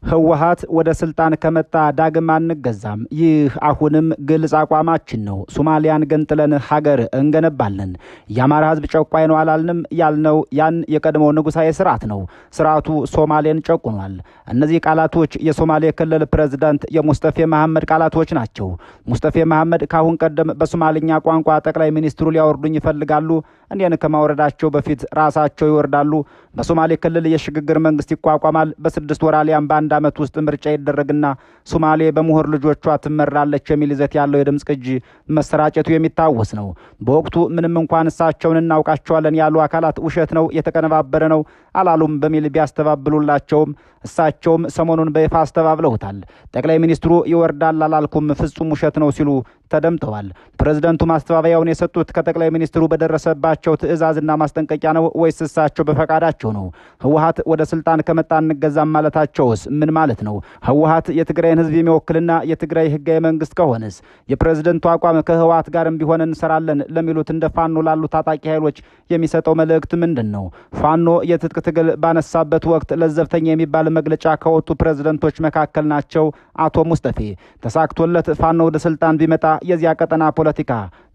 ህወሓት ወደ ስልጣን ከመጣ ዳግም አንገዛም። ይህ አሁንም ግልጽ አቋማችን ነው። ሶማሊያን ገንጥለን ሀገር እንገነባለን። የአማራ ህዝብ ጨቋኝ ነው አላልንም። ያልነው ያን የቀድሞው ንጉሳዊ ስርዓት ነው። ስርዓቱ ሶማሌን ጨቁኗል። እነዚህ ቃላቶች የሶማሌ ክልል ፕሬዝዳንት የሙስጠፌ መሐመድ ቃላቶች ናቸው። ሙስጠፌ መሐመድ ካሁን ቀደም በሶማሊኛ ቋንቋ ጠቅላይ ሚኒስትሩ ሊያወርዱኝ ይፈልጋሉ። እኔን ከማውረዳቸው በፊት ራሳቸው ይወርዳሉ። በሶማሌ ክልል የሽግግር መንግስት ይቋቋማል። በ6 ወር አሊያም በአንድ ዓመት ውስጥ ምርጫ ይደረግና ሶማሌ በምሁር ልጆቿ ትመራለች የሚል ይዘት ያለው የድምጽ ቅጂ መሰራጨቱ የሚታወስ ነው። በወቅቱ ምንም እንኳን እሳቸውን እናውቃቸዋለን ያሉ አካላት ውሸት ነው፣ የተቀነባበረ ነው አላሉም በሚል ቢያስተባብሉላቸውም እሳቸውም ሰሞኑን በይፋ አስተባብለውታል። ጠቅላይ ሚኒስትሩ ይወርዳል አላልኩም፣ ፍጹም ውሸት ነው ሲሉ ተደምጠዋል። ፕሬዝዳንቱ ማስተባበያውን የሰጡት ከጠቅላይ ሚኒስትሩ በደረሰባቸው ትዕዛዝና ማስጠንቀቂያ ነው ወይስ እሳቸው በፈቃዳቸው ነው? ህወሓት ወደ ስልጣን ከመጣ እንገዛም ማለታቸውስ ምን ማለት ነው? ህወሓት የትግራይን ህዝብ የሚወክልና የትግራይ ህጋዊ መንግስት ከሆነስ የፕሬዝዳንቱ አቋም ከህወሓት ጋርም ቢሆን እንሰራለን ለሚሉት እንደ ፋኖ ላሉ ታጣቂ ኃይሎች የሚሰጠው መልእክት ምንድን ነው? ፋኖ የትጥቅ ትግል ባነሳበት ወቅት ለዘብተኛ የሚባል መግለጫ ከወጡ ፕሬዝዳንቶች መካከል ናቸው አቶ ሙስጠፌ። ተሳክቶለት ፋኖ ወደ ስልጣን ቢመጣ የዚያ ቀጠና ፖለቲካ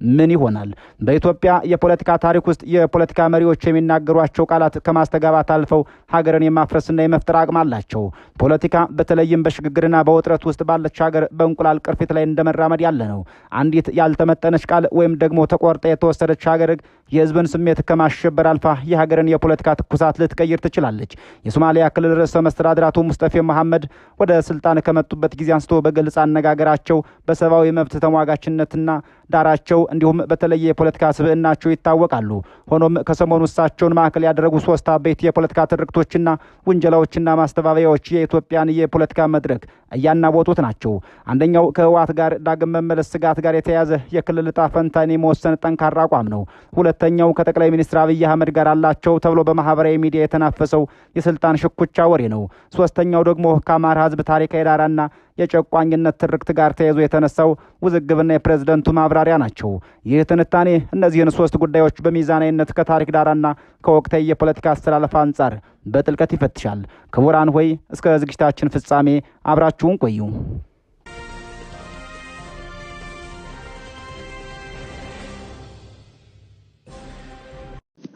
ምን ይሆናል? በኢትዮጵያ የፖለቲካ ታሪክ ውስጥ የፖለቲካ መሪዎች የሚናገሯቸው ቃላት ከማስተጋባት አልፈው ሀገርን የማፍረስና የመፍጠር አቅም አላቸው። ፖለቲካ በተለይም በሽግግርና በውጥረት ውስጥ ባለች ሀገር በእንቁላል ቅርፊት ላይ እንደመራመድ ያለ ነው። አንዲት ያልተመጠነች ቃል ወይም ደግሞ ተቆርጣ የተወሰደች ሀገር የህዝብን ስሜት ከማሸበር አልፋ የሀገርን የፖለቲካ ትኩሳት ልትቀይር ትችላለች። የሶማሊያ ክልል ርዕሰ መስተዳድር አቶ ሙስጠፌ መሐመድ ወደ ስልጣን ከመጡበት ጊዜ አንስቶ በግልጽ አነጋገራቸው በሰብአዊ መብት ተሟጋችነትና ዳራቸው እንዲሁም በተለየ የፖለቲካ ስብዕናቸው ይታወቃሉ። ሆኖም ከሰሞኑ እሳቸውን ማዕከል ያደረጉ 3 አበይት የፖለቲካ ትርክቶችና ውንጀላዎችና ማስተባበያዎች የኢትዮጵያን የፖለቲካ መድረክ እያናወጡት ናቸው። አንደኛው ከህወሓት ጋር ዳግም መመለስ ስጋት ጋር የተያዘ የክልል ዕጣ ፈንታን የመወሰን ጠንካራ አቋም ነው። ሁለተኛው ከጠቅላይ ሚኒስትር አብይ አህመድ ጋር አላቸው ተብሎ በማህበራዊ ሚዲያ የተናፈሰው የስልጣን ሽኩቻ ወሬ ነው። ሶስተኛው ደግሞ ከአማራ ህዝብ ታሪካዊ ዳራና የጨቋኝነት ትርክት ጋር ተያይዞ የተነሳው ውዝግብና የፕሬዝዳንቱ ማብራሪያ ናቸው። ይህ ትንታኔ እነዚህን 3 ጉዳዮች በሚዛናዊነት ከታሪክ ዳራና ከወቅታዊ የፖለቲካ አስተላለፍ አንጻር በጥልቀት ይፈትሻል። ክቡራን ሆይ እስከ ዝግጅታችን ፍጻሜ አብራችሁን ቆዩ።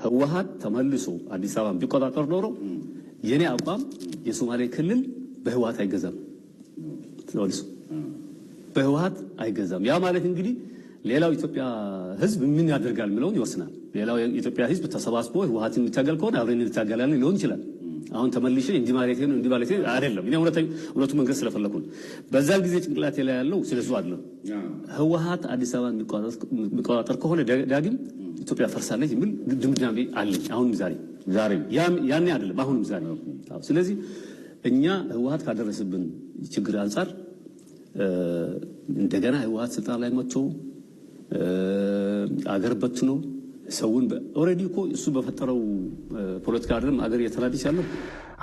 ህወሓት ተመልሶ አዲስ አበባ ቢቆጣጠር ኖሮ የኔ አቋም የሶማሌ ክልል በህወሓት አይገዛም። ተመልሶ በህወሓት አይገዛም። ያ ማለት እንግዲህ ሌላው ኢትዮጵያ ህዝብ ምን ያደርጋል ምለውን ይወስናል። ሌላው የኢትዮጵያ ህዝብ ተሰባስቦ ህወሓትን የሚታገል ከሆነ አብረን እንታገላለን ሊሆን ይችላል። አሁን ተመልሼ እንዲህ ማለት ነው እንዲህ ማለት አይደለም። እኔ እውነቱ መንገድ ስለፈለኩ ነው። በዛ ጊዜ ጭንቅላቴ ላይ ያለው ስለሱ አይደለም። ህወሓት አዲስ አበባ የሚቆጣጠር ከሆነ ዳግም ኢትዮጵያ ፈርሳለች የሚል ድምዳሜ አለኝ። አሁንም ዛሬ ያኔ አይደለም አሁንም ዛሬ። ስለዚህ እኛ ህወሓት ካደረሰብን ችግር አንጻር እንደገና ህወሓት ስልጣን ላይ መጥቶ አገር በትኖ ሰውን ኦሬዲ እኮ እሱ በፈጠረው ፖለቲካ አይደለም አገር እየተናደች ያለው።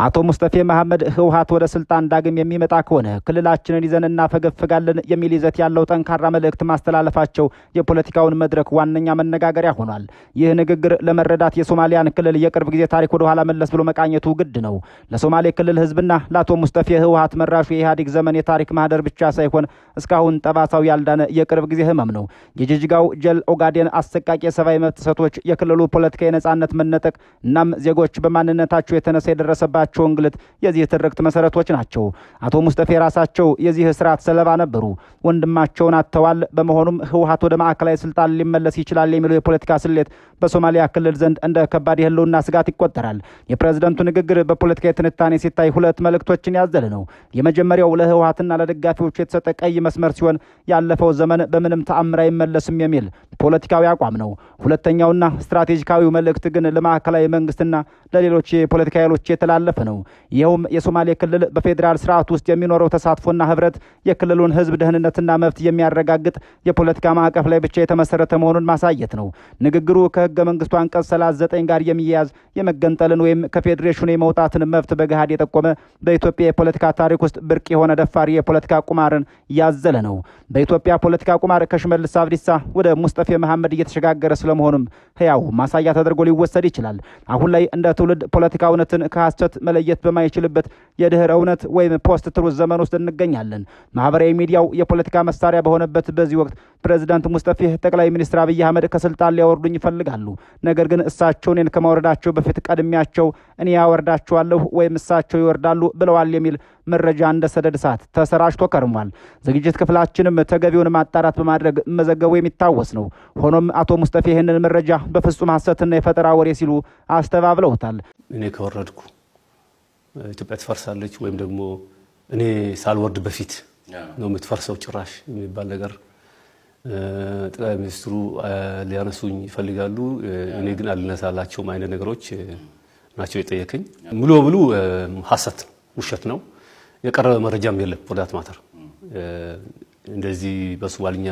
አቶ ሙስጠፌ መሐመድ ህወሓት ወደ ስልጣን ዳግም የሚመጣ ከሆነ ክልላችንን ይዘን እናፈገፍጋለን የሚል ይዘት ያለው ጠንካራ መልእክት ማስተላለፋቸው የፖለቲካውን መድረክ ዋነኛ መነጋገሪያ ሆኗል። ይህ ንግግር ለመረዳት የሶማሊያን ክልል የቅርብ ጊዜ ታሪክ ወደ ኋላ መለስ ብሎ መቃኘቱ ግድ ነው። ለሶማሌ ክልል ህዝብና ለአቶ ሙስጠፌ ህወሓት መራሹ የኢህአዴግ ዘመን የታሪክ ማህደር ብቻ ሳይሆን እስካሁን ጠባሳው ያልዳነ የቅርብ ጊዜ ህመም ነው። የጅጅጋው ጀል ኦጋዴን አሰቃቂ የሰብአዊ መብት ጥሰቶች፣ የክልሉ ፖለቲካዊ ነጻነት መነጠቅ እናም ዜጎች በማንነታቸው የተነሳ የደረሰባቸው እንግልት የዚህ ትርክት መሰረቶች ናቸው። አቶ ሙስጠፌ ራሳቸው የዚህ ስርዓት ሰለባ ነበሩ። ወንድማቸውን አጥተዋል። በመሆኑም ህወሓት ወደ ማዕከላዊ ስልጣን ሊመለስ ይችላል የሚለው የፖለቲካ ስሌት በሶማሊያ ክልል ዘንድ እንደ ከባድ የህልውና ስጋት ይቆጠራል። የፕሬዝዳንቱ ንግግር በፖለቲካዊ ትንታኔ ሲታይ 2 መልእክቶችን ያዘለ ነው። የመጀመሪያው ለህወሓትና ለደጋፊዎቹ የተሰጠ ቀይ መስመር ሲሆን ያለፈው ዘመን በምንም ተአምር አይመለስም የሚል ፖለቲካዊ አቋም ነው። ሁለተኛውና ስትራቴጂካዊው መልእክት ግን ለማዕከላዊ መንግስትና ለሌሎች የፖለቲካ ኃይሎች የተላለፈ ነው። ይኸውም የሶማሌ ክልል በፌዴራል ስርዓት ውስጥ የሚኖረው ተሳትፎና ህብረት የክልሉን ህዝብ ደህንነትና መብት የሚያረጋግጥ የፖለቲካ ማዕቀፍ ላይ ብቻ የተመሰረተ መሆኑን ማሳየት ነው። ንግግሩ ከህገ መንግስቱ አንቀጽ 39 ጋር የሚያያዝ የመገንጠልን ወይም ከፌዴሬሽኑ የመውጣትን መብት በገሃድ የጠቆመ በኢትዮጵያ የፖለቲካ ታሪክ ውስጥ ብርቅ የሆነ ደፋሪ የፖለቲካ ቁማርን ያዘለ ነው። በኢትዮጵያ ፖለቲካ ቁማር ከሽመልስ አብዲሳ ወደ ሙስጠፌ መሐመድ እየተሸጋገረ ስለመሆኑም ሕያው ማሳያ ተደርጎ ሊወሰድ ይችላል። አሁን ላይ እንደ ትውልድ ፖለቲካ እውነትን ከሐሰት መለየት በማይችልበት የድህረ እውነት ወይም ፖስት ትሩዝ ዘመን ውስጥ እንገኛለን። ማህበራዊ ሚዲያው የፖለቲካ መሳሪያ በሆነበት በዚህ ወቅት ፕሬዚዳንት ሙስጠፌ ጠቅላይ ሚኒስትር አብይ አህመድ ከስልጣን ሊያወርዱኝ ይፈልጋሉ። ነገር ግን እሳቸው እኔን ከማውረዳቸው በፊት ቀድሚያቸው እኔ ያወርዳቸዋለሁ ወይም እሳቸው ይወርዳሉ ብለዋል የሚል መረጃ እንደ ሰደድ እሳት ተሰራጭቶ ከርሟል። ዝግጅት ክፍላችንም ተገቢውን ማጣራት በማድረግ መዘገቡ የሚታወስ ነው። ሆኖም አቶ ሙስጠፌ ይህንን መረጃ በፍጹም ሐሰትና የፈጠራ ወሬ ሲሉ አስተባብለውታል። እኔ ከወረድኩ ኢትዮጵያ ትፈርሳለች ወይም ደግሞ እኔ ሳልወርድ በፊት ነው የምትፈርሰው ጭራሽ የሚባል ነገር ጠቅላይ ሚኒስትሩ ሊያነሱኝ ይፈልጋሉ። እኔ ግን አልነሳላቸውም አይነት ነገሮች ናቸው የጠየቀኝ። ሙሉ በሙሉ ሐሰት ውሸት ነው። የቀረበ መረጃም የለም። ፖዳት ማተር እንደዚህ በሶማሊኛ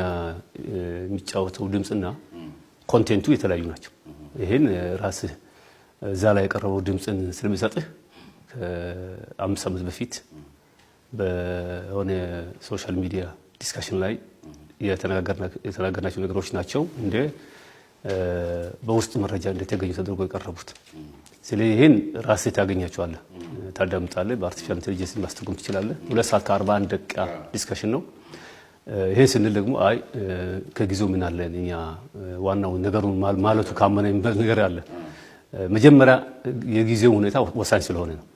የሚጫወተው ድምጽና ኮንቴንቱ የተለያዩ ናቸው። ይሄን ራስህ እዛ ላይ የቀረበው ድምጽን ስለሚሰጥህ ከ5 ዓመት በፊት በሆነ ሶሻል ሚዲያ ዲስካሽን ላይ የተናገርናቸው ነገሮች ናቸው እንደ በውስጥ መረጃ እንደተገኙ ተደርጎ የቀረቡት። ስለዚህ ይሄን ራስህ ታገኛቸዋለህ፣ ታዳምጣለህ፣ በአርቲፊሻል ኢንተለጀንስ ማስተርጎም ትችላለህ። 2 ሰዓት ከ41 ደቂቃ ዲስካሽን ነው። ይሄን ስንል ደግሞ አይ ከጊዜው ምን አለ እኛ ዋናው ነገሩን ማለቱ ካመነ ነገር አለ። መጀመሪያ የጊዜው ሁኔታ ወሳኝ ስለሆነ ነው።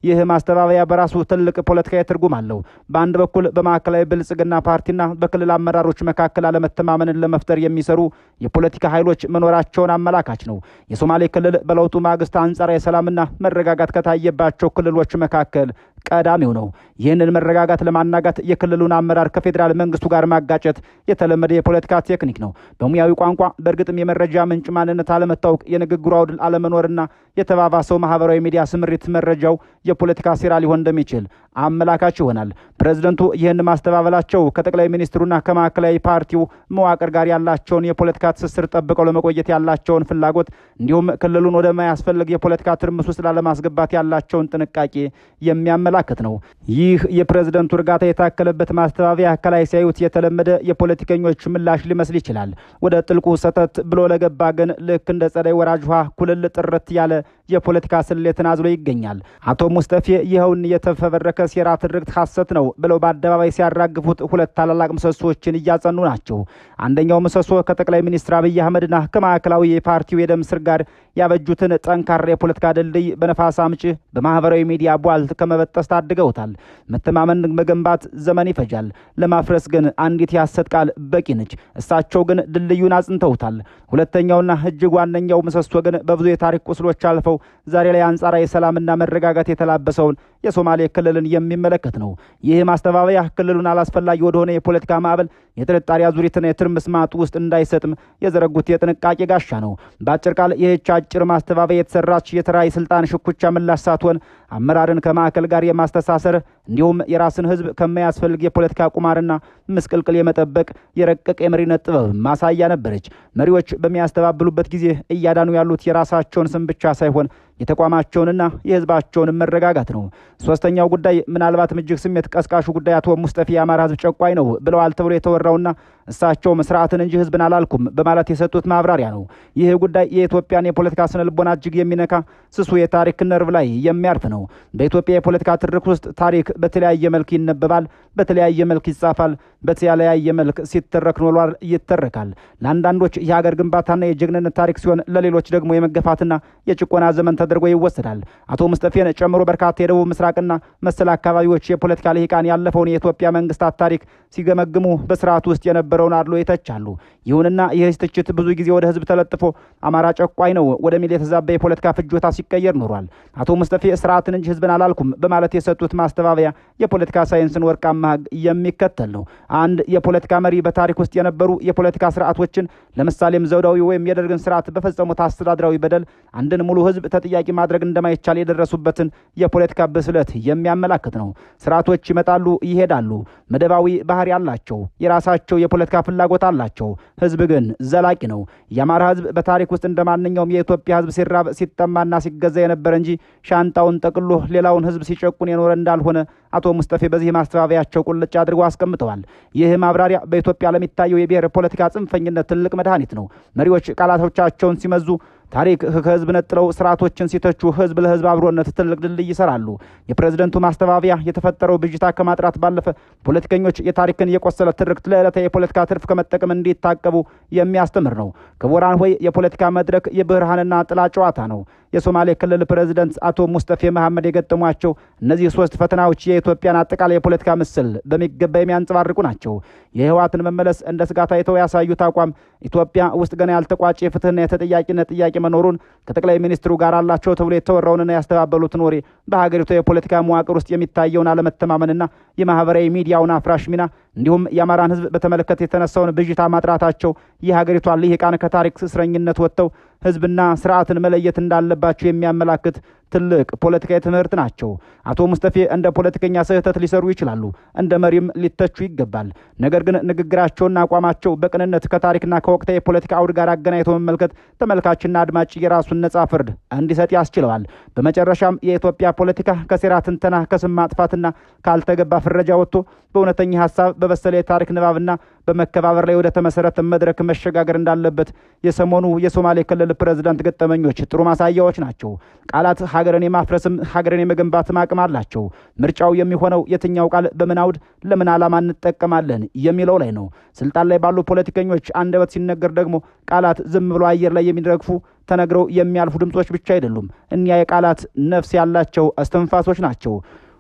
ይህ ማስተባበያ በራሱ ትልቅ ፖለቲካዊ ትርጉም አለው። በአንድ በኩል በማዕከላዊ ብልጽግና ፓርቲና በክልል አመራሮች መካከል አለመተማመንን ለመፍጠር የሚሰሩ የፖለቲካ ኃይሎች መኖራቸውን አመላካች ነው። የሶማሌ ክልል በለውጡ ማግስት አንጻራዊ ሰላምና መረጋጋት ከታየባቸው ክልሎች መካከል ቀዳሚው ነው። ይህንን መረጋጋት ለማናጋት የክልሉን አመራር ከፌዴራል መንግስቱ ጋር ማጋጨት የተለመደ የፖለቲካ ቴክኒክ ነው። በሙያዊ ቋንቋ በእርግጥም የመረጃ ምንጭ ማንነት አለመታወቅ፣ የንግግሩ አውድ አለመኖርና የተባባሰው ማህበራዊ ሚዲያ ስምሪት መረጃው የፖለቲካ ሴራ ሊሆን እንደሚችል አመላካች ይሆናል። ፕሬዝደንቱ ይህን ማስተባበላቸው ከጠቅላይ ሚኒስትሩና ከማዕከላዊ ፓርቲው መዋቅር ጋር ያላቸውን የፖለቲካ ትስስር ጠብቀው ለመቆየት ያላቸውን ፍላጎት እንዲሁም ክልሉን ወደማያስፈልግ የፖለቲካ ትርምስ ውስጥ ላለማስገባት ያላቸውን ጥንቃቄ የሚያመላክት ነው። ይህ የፕሬዝደንቱ እርጋታ የታከለበት ማስተባበያ ከላይ ሲያዩት የተለመደ የፖለቲከኞች ምላሽ ሊመስል ይችላል። ወደ ጥልቁ ሰተት ብሎ ለገባ ግን ልክ እንደ ጸደይ ወራጅ ውሃ ኩልል ጥርት ያለ የፖለቲካ ስሌትን አዝሎ ይገኛል። አቶ ሙስጠፌ ይኸውን የተፈበረከ ሴራ ትርክት ሐሰት ነው ብለው በአደባባይ ሲያራግፉት ሁለት ታላላቅ ምሰሶችን እያጸኑ ናቸው። አንደኛው ምሰሶ ከጠቅላይ ሚኒስትር አብይ አህመድና ከማዕከላዊ የፓርቲው የደም ስር ጋር ያበጁትን ጠንካራ የፖለቲካ ድልድይ በነፋስ አምጪ በማህበራዊ ሚዲያ ቧልት ከመበጠስ ታድገውታል። መተማመን መገንባት ዘመን ይፈጃል፣ ለማፍረስ ግን አንዲት የሐሰት ቃል በቂ ነች። እሳቸው ግን ድልድዩን አጽንተውታል። ሁለተኛውና እጅግ ዋነኛው ምሰሶ ግን በብዙ የታሪክ ቁስሎች አልፈው ዛሬ ላይ አንጻራዊ ሰላምና መረጋጋት የተላበሰውን የሶማሌ ክልልን የሚመለከት ነው። ይህ ማስተባበያ ክልሉን አላስፈላጊ ወደሆነ የፖለቲካ ማዕበል፣ የጥርጣሬ አዙሪትና የትርምስ ማጥ ውስጥ እንዳይሰጥም የዘረጉት የጥንቃቄ ጋሻ ነው። በአጭር ቃል ይህች አጭር ማስተባበያ የተሰራች የተራይ ስልጣን ሽኩቻ ምላሽ ሳትሆን አመራርን ከማዕከል ጋር የማስተሳሰር እንዲሁም የራስን ሕዝብ ከማያስፈልግ የፖለቲካ ቁማርና ምስቅልቅል የመጠበቅ የረቀቀ የመሪነት ጥበብ ማሳያ ነበረች። መሪዎች በሚያስተባብሉበት ጊዜ እያዳኑ ያሉት የራሳቸውን ስም ብቻ ሳይሆን የተቋማቸውንና የህዝባቸውን መረጋጋት ነው። ሶስተኛው ጉዳይ ምናልባትም እጅግ ስሜት ቀስቃሹ ጉዳይ አቶ ሙስጠፌ የአማራ ህዝብ ጨቋኝ ነው ብለዋል ተብሎ የተወራውና እሳቸውም ስርዓትን እንጂ ህዝብን አላልኩም በማለት የሰጡት ማብራሪያ ነው። ይህ ጉዳይ የኢትዮጵያን የፖለቲካ ስነ ልቦና እጅግ የሚነካ ስሱ የታሪክ ነርቭ ላይ የሚያርፍ ነው። በኢትዮጵያ የፖለቲካ ትርክ ውስጥ ታሪክ በተለያየ መልክ ይነበባል፣ በተለያየ መልክ ይጻፋል፣ በተለያየ መልክ ሲተረክ ኖሯል፣ ይተረካል። ለአንዳንዶች የሀገር ግንባታና የጀግንነት ታሪክ ሲሆን፣ ለሌሎች ደግሞ የመገፋትና የጭቆና ዘመን ተደርጎ ይወሰዳል። አቶ ሙስጠፌን ጨምሮ በርካታ የደቡብ ምስራቅና መሰል አካባቢዎች የፖለቲካ ልሂቃን ያለፈውን የኢትዮጵያ መንግስታት ታሪክ ሲገመግሙ በስርዓቱ ውስጥ የነበረውን አድሎ ይተቻሉ። ይሁንና ይህ ትችት ብዙ ጊዜ ወደ ህዝብ ተለጥፎ አማራ ጨቋኝ ነው ወደሚል የተዛባ የፖለቲካ ፍጆታ ሲቀየር ኖሯል። አቶ ሙስጠፌ ስርዓትን እንጂ ህዝብን አላልኩም በማለት የሰጡት ማስተባበያ የፖለቲካ ሳይንስን ወርቃማ ህግ የሚከተል ነው። አንድ የፖለቲካ መሪ በታሪክ ውስጥ የነበሩ የፖለቲካ ስርዓቶችን ለምሳሌም ዘውዳዊ ወይም የደርግን ስርዓት በፈጸሙት አስተዳድራዊ በደል አንድን ሙሉ ህዝብ ተጠያቂ ማድረግ እንደማይቻል የደረሱበትን የፖለቲካ ብስለት የሚያመላክት ነው። ስርዓቶች ይመጣሉ፣ ይሄዳሉ። መደባዊ ባህሪ አላቸው። የራሳቸው የፖለቲካ ፍላጎት አላቸው። ህዝብ ግን ዘላቂ ነው። የአማራ ህዝብ በታሪክ ውስጥ እንደማንኛውም የኢትዮጵያ ህዝብ ሲራብ፣ ሲጠማና ሲገዛ የነበረ እንጂ ሻንጣውን ጠቅሎ በጥቅሉ ሌላውን ህዝብ ሲጨቁን የኖረ እንዳልሆነ አቶ ሙስጠፌ በዚህ ማስተባበያቸው ቁልጭ አድርገው አስቀምጠዋል። ይህ ማብራሪያ በኢትዮጵያ ለሚታየው የብሔር ፖለቲካ ጽንፈኝነት ትልቅ መድኃኒት ነው። መሪዎች ቃላቶቻቸውን ሲመዙ ታሪክ ከህዝብ ነጥለው ስርዓቶችን ሲተቹ ህዝብ ለህዝብ አብሮነት ትልቅ ድልድይ ይሰራሉ። የፕሬዝደንቱ ማስተባበያ የተፈጠረው ብዥታ ከማጥራት ባለፈ ፖለቲከኞች የታሪክን የቆሰለ ትርክት ለዕለታዊ የፖለቲካ ትርፍ ከመጠቀም እንዲታቀቡ የሚያስተምር ነው። ክቡራን ሆይ የፖለቲካ መድረክ የብርሃንና ጥላ ጨዋታ ነው። የሶማሌ ክልል ፕሬዝደንት አቶ ሙስጠፌ መሐመድ የገጠሟቸው እነዚህ 3 ፈተናዎች የኢትዮጵያን አጠቃላይ የፖለቲካ ምስል በሚገባ የሚያንጸባርቁ ናቸው። የህወሓትን መመለስ እንደ ስጋት አይተው ያሳዩት አቋም ኢትዮጵያ ውስጥ ገና ያልተቋጨ የፍትህና የተጠያቂነት ጥያቄ መኖሩን ከጠቅላይ ሚኒስትሩ ጋር አላቸው ተብሎ የተወራውንና ያስተባበሉትን ወሬ በሀገሪቱ የፖለቲካ መዋቅር ውስጥ የሚታየውን አለመተማመንና የማህበራዊ ሚዲያውን አፍራሽ ሚና እንዲሁም የአማራን ህዝብ በተመለከተ የተነሳውን ብዥታ ማጥራታቸው የሀገሪቷን ልሂቃን ከታሪክ እስረኝነት ወጥተው ህዝብና ስርዓትን መለየት እንዳለባቸው የሚያመላክት ትልቅ ፖለቲካዊ ትምህርት ናቸው። አቶ ሙስጠፌ እንደ ፖለቲከኛ ስህተት ሊሰሩ ይችላሉ፣ እንደ መሪም ሊተቹ ይገባል። ነገር ግን ንግግራቸውና አቋማቸው በቅንነት ከታሪክና ከወቅታዊ የፖለቲካ አውድ ጋር አገናኝቶ መመልከት ተመልካችና አድማጭ የራሱን ነጻ ፍርድ እንዲሰጥ ያስችለዋል። በመጨረሻም የኢትዮጵያ ፖለቲካ ከሴራ ትንተና፣ ከስም ማጥፋትና ካልተገባ ፍረጃ ወጥቶ በእውነተኛ ሀሳብ በበሰለ የታሪክ ንባብና በመከባበር ላይ ወደ ተመሰረተ መድረክ መሸጋገር እንዳለበት የሰሞኑ የሶማሌ ክልል ፕሬዝዳንት ገጠመኞች ጥሩ ማሳያዎች ናቸው። ቃላት ሀገርን የማፍረስም ሀገርን የመገንባትም አቅም አላቸው። ምርጫው የሚሆነው የትኛው ቃል በምን አውድ ለምን ዓላማ እንጠቀማለን የሚለው ላይ ነው። ስልጣን ላይ ባሉ ፖለቲከኞች አንደበት ሲነገር ደግሞ ቃላት ዝም ብሎ አየር ላይ የሚረግፉ ተነግረው የሚያልፉ ድምጾች ብቻ አይደሉም። እኒያ የቃላት ነፍስ ያላቸው እስትንፋሶች ናቸው።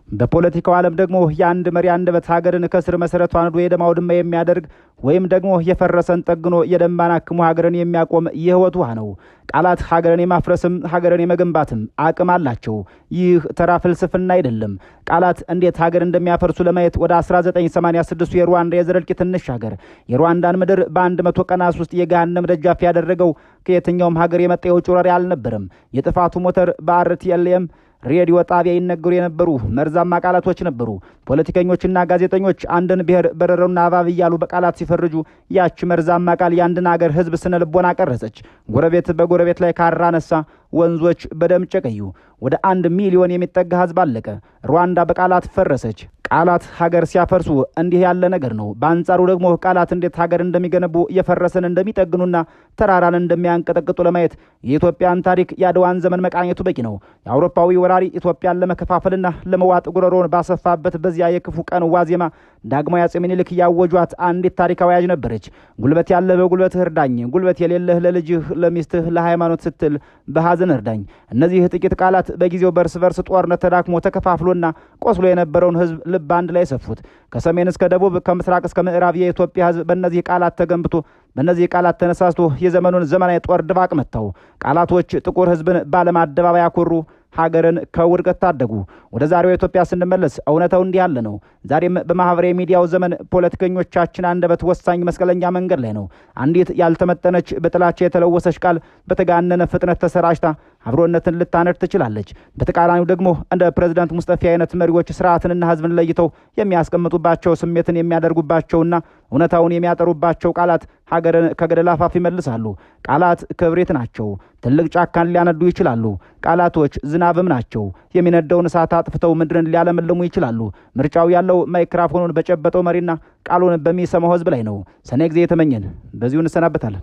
በፖለቲካው ዓለም ደግሞ የአንድ መሪ አንደበት ሀገርን ከስር መሰረቷ አንዱ የደም አውድማ የሚያደርግ ወይም ደግሞ የፈረሰን ጠግኖ የደማን አክሞ ሀገርን የሚያቆም የህይወት ውሃ ነው። ቃላት ሀገርን የማፍረስም ሀገርን የመገንባትም አቅም አላቸው። ይህ ተራ ፍልስፍና አይደለም። ቃላት እንዴት ሀገር እንደሚያፈርሱ ለማየት ወደ 1986 የሩዋንዳ የዘር እልቂት እንሻገር። የሩዋንዳን ምድር በ100 ቀናት ውስጥ የገሃነም ደጃፍ ያደረገው ከየትኛውም ሀገር የመጣ የውጭ ወራሪ አልነበረም። የጥፋቱ ሞተር በአርቲኤልኤም ሬዲዮ ጣቢያ ይነገሩ የነበሩ መርዛማ ቃላቶች ነበሩ። ፖለቲከኞችና ጋዜጠኞች አንድን ብሔር በረረውና አባብ እያሉ በቃላት ሲፈርጁ ያች መርዛማ ቃል የአንድን ሀገር ህዝብ ስነ ልቦና ቀረጸች። ጎረቤት በጎረቤት ላይ ካራ ነሳ፣ ወንዞች በደም ጨቀዩ። ወደ 1 ሚሊዮን የሚጠጋ ህዝብ አለቀ። ሩዋንዳ በቃላት ፈረሰች። ቃላት ሀገር ሲያፈርሱ እንዲህ ያለ ነገር ነው። በአንጻሩ ደግሞ ቃላት እንዴት ሀገር እንደሚገነቡ የፈረሰን እንደሚጠግኑና ተራራን እንደሚያንቀጠቅጡ ለማየት የኢትዮጵያን ታሪክ የአድዋን ዘመን መቃኘቱ በቂ ነው። የአውሮፓዊ ወራሪ ኢትዮጵያን ለመከፋፈልና ለመዋጥ ጉሮሮን ባሰፋበት በዚያ የክፉ ቀን ዋዜማ ዳግማዊ አፄ ምኒልክ ያወጇት አንዲት ታሪካዊ አዋጅ ነበረች። ጉልበት ያለህ በጉልበትህ እርዳኝ፣ ጉልበት የሌለህ ለልጅህ፣ ለሚስትህ፣ ለሃይማኖት ስትል በሐዘን እርዳኝ። እነዚህ ጥቂት ቃላት በጊዜው በርስ በርስ ጦርነት ተዳክሞ ተከፋፍሎና ቆስሎ የነበረውን ህዝብ ልብ አንድ ላይ ሰፉት። ከሰሜን እስከ ደቡብ፣ ከምስራቅ እስከ ምዕራብ የኢትዮጵያ ህዝብ በእነዚህ ቃላት ተገንብቶ በእነዚህ ቃላት ተነሳስቶ የዘመኑን ዘመናዊ ጦር ድባቅ መታው። ቃላቶች ጥቁር ህዝብን በዓለም አደባባይ አኮሩ፣ ሀገርን ከውድቀት ታደጉ። ወደ ዛሬው ኢትዮጵያ ስንመለስ እውነታው እንዲህ ያለ ነው። ዛሬም በማህበራዊ ሚዲያው ዘመን ፖለቲከኞቻችን አንደበት ወሳኝ መስቀለኛ መንገድ ላይ ነው። አንዲት ያልተመጠነች በጥላቻ የተለወሰች ቃል በተጋነነ ፍጥነት ተሰራጭታ አብሮነትን ልታነድ ትችላለች። በተቃራኒው ደግሞ እንደ ፕሬዝዳንት ሙስጠፌ አይነት መሪዎች ስርዓትንና ህዝብን ለይተው የሚያስቀምጡባቸው፣ ስሜትን የሚያደርጉባቸውና እውነታውን የሚያጠሩባቸው ቃላት ሀገርን ከገደል አፋፍ ይመልሳሉ። ቃላት ክብሪት ናቸው። ትልቅ ጫካን ሊያነዱ ይችላሉ። ቃላቶች ዝናብም ናቸው። የሚነደውን እሳት አጥፍተው ምድርን ሊያለመልሙ ይችላሉ። ምርጫው ያለው ማይክራፎኑን በጨበጠው መሪና ቃሉን በሚሰማው ህዝብ ላይ ነው። ሰኔ ጊዜ የተመኘን በዚሁ እንሰናበታለን።